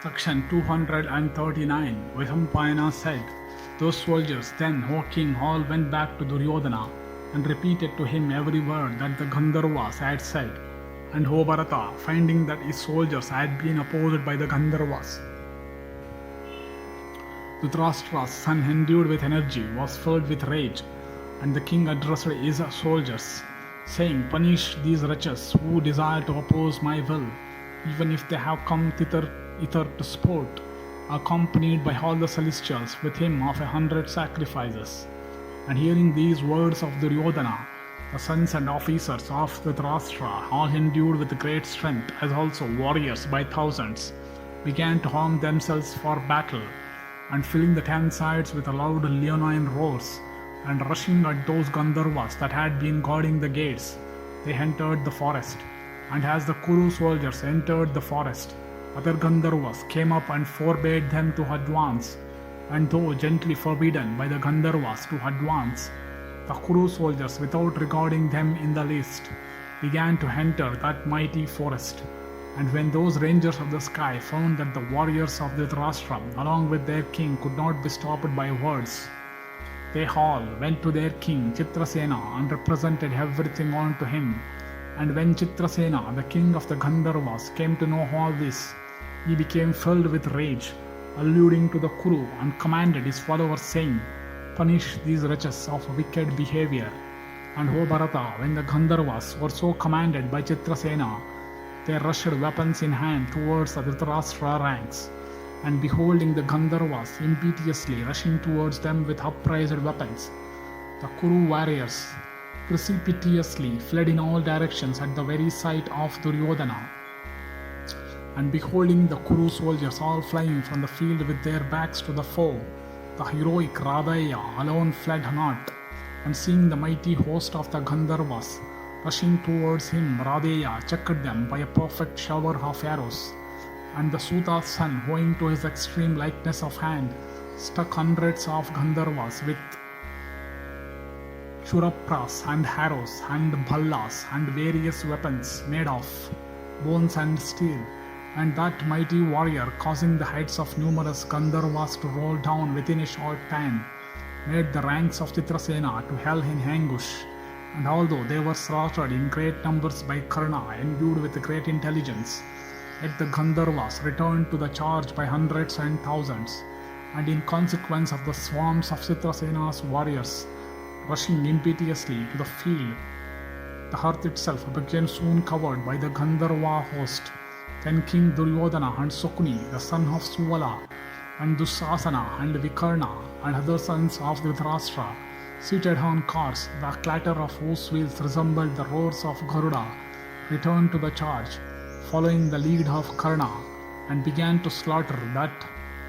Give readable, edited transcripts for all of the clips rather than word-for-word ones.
Section 239 Vaisampayana said, "Those soldiers then, O king, all went back to Duryodhana and repeated to him every word that the Gandharvas had said. And O Bharata, finding that his soldiers had been opposed by the Gandharvas, Dhritarashtra's son, endued with energy, was filled with rage, and the king addressed his soldiers, saying, 'Punish these wretches who desire to oppose my will, even if they have come hither to sport, accompanied by all the celestials with him of 100 sacrifices.' And hearing these words of Duryodhana, the sons and officers of Dhritarashtra, all endued with great strength, as also warriors by thousands, began to arm themselves for battle, and filling the 10 sides with loud leonine roars, and rushing at those Gandharvas that had been guarding the gates, they entered the forest. And as the Kuru soldiers entered the forest, other Gandharvas came up and forbade them to advance, and though gently forbidden by the Gandharvas to advance, the Kuru soldiers, without regarding them in the least, began to enter that mighty forest. And when those rangers of the sky found that the warriors of Dhritarashtra, along with their king, could not be stopped by words, they all went to their king Chitrasena and represented everything on to him. And when Chitrasena, the king of the Gandharvas, came to know all this, he became filled with rage, alluding to the Kuru, and commanded his followers, saying, 'Punish these wretches of wicked behavior.' And O Bharata, when the Gandharvas were so commanded by Chitrasena, they rushed weapons in hand towards the Dhritarashtra ranks. And beholding the Gandharvas impetuously rushing towards them with upraised weapons, the Kuru warriors precipitously fled in all directions at the very sight of Duryodhana. And beholding the Kuru soldiers all flying from the field with their backs to the foe, the heroic Radhaya alone fled not. And seeing the mighty host of the Gandharvas rushing towards him, Radheya checked them by a perfect shower of arrows. And the Suta's son, owing to his extreme lightness of hand, struck hundreds of Gandharvas with Shurapras and arrows and bhallas and various weapons made of bones and steel. And that mighty warrior, causing the heads of numerous Gandharvas to roll down within a short time, made the ranks of Chitrasena to hell in anguish. And although they were slaughtered in great numbers by Karna, endued with great intelligence, yet the Gandharvas returned to the charge by hundreds and thousands. And in consequence of the swarms of Chitrasena's warriors rushing impetuously to the field, the earth itself became soon covered by the Gandharva host. Then King Duryodhana and Sakuni, the son of Suvala, and Dusasana and Vikarna, and other sons of Dhritarashtra, seated on cars, the clatter of whose wheels resembled the roars of Garuda, returned to the charge, following the lead of Karna, and began to slaughter that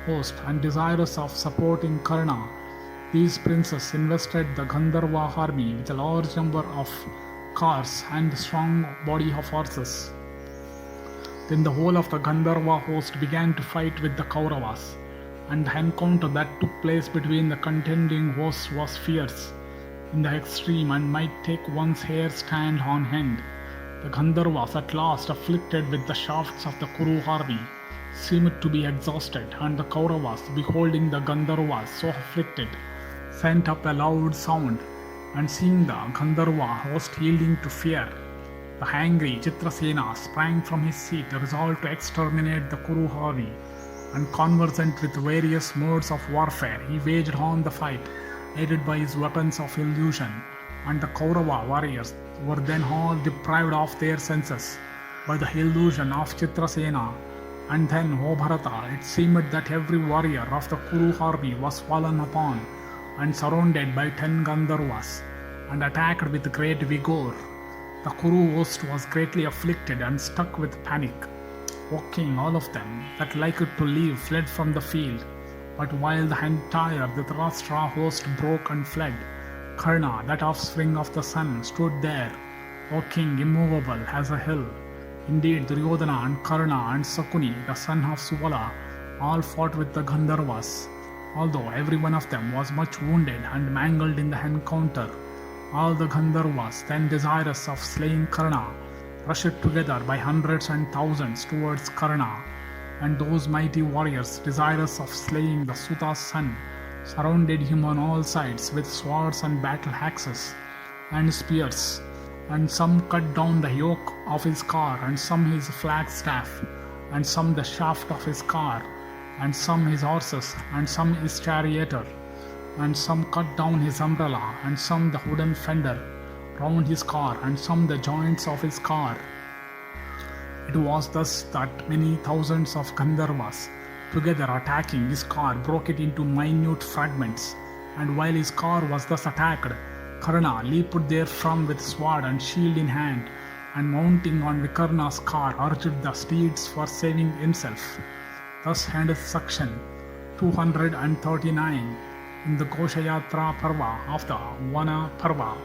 host. And desirous of supporting Karna, these princes invested the Gandharva army with a large number of cars and a strong body of horses. Then the whole of the Gandharva host began to fight with the Kauravas, and the encounter that took place between the contending hosts was fierce in the extreme, and might take one's hair stand on end. The Gandharvas, at last afflicted with the shafts of the Kuru army, seemed to be exhausted, and the Kauravas, beholding the Gandharvas so afflicted, sent up a loud sound, and seeing the Gandharva host yielding to fear, the angry Chitrasena sprang from his seat, resolved to exterminate the Kuru army. And conversant with various modes of warfare, he waged on the fight, aided by his weapons of illusion. And the Kaurava warriors were then all deprived of their senses by the illusion of Chitrasena. And then, O Bharata, it seemed that every warrior of the Kuru army was fallen upon and surrounded by 10 Gandharvas, and attacked with great vigor. The Kuru host was greatly afflicted and struck with panic. O king, all of them that liked to leave fled from the field. But while the entire Dhritarashtra host broke and fled, Karna, that offspring of the sun, stood there, O king, immovable as a hill. Indeed, Duryodhana and Karna and Sakuni, the son of Suvala, all fought with the Gandharvas. Although every one of them was much wounded and mangled in the encounter, all the Gandharvas, then desirous of slaying Karna, rushed together by hundreds and thousands towards Karna. And those mighty warriors, desirous of slaying the Suta's son, surrounded him on all sides with swords and battle axes and spears, and some cut down the yoke of his car, and some his flagstaff, and some the shaft of his car, and some his horses, and some his charioteer, and some cut down his umbrella, and some the wooden fender round his car, and some the joints of his car. It was thus that many thousands of Gandharvas, together attacking his car, broke it into minute fragments. And while his car was thus attacked, Karna leaped therefrom with sword and shield in hand, and mounting on Vikarna's car, urged the steeds for saving himself. Thus endeth section 239 in the Ghosha-yatra Parva of the Vana Parva.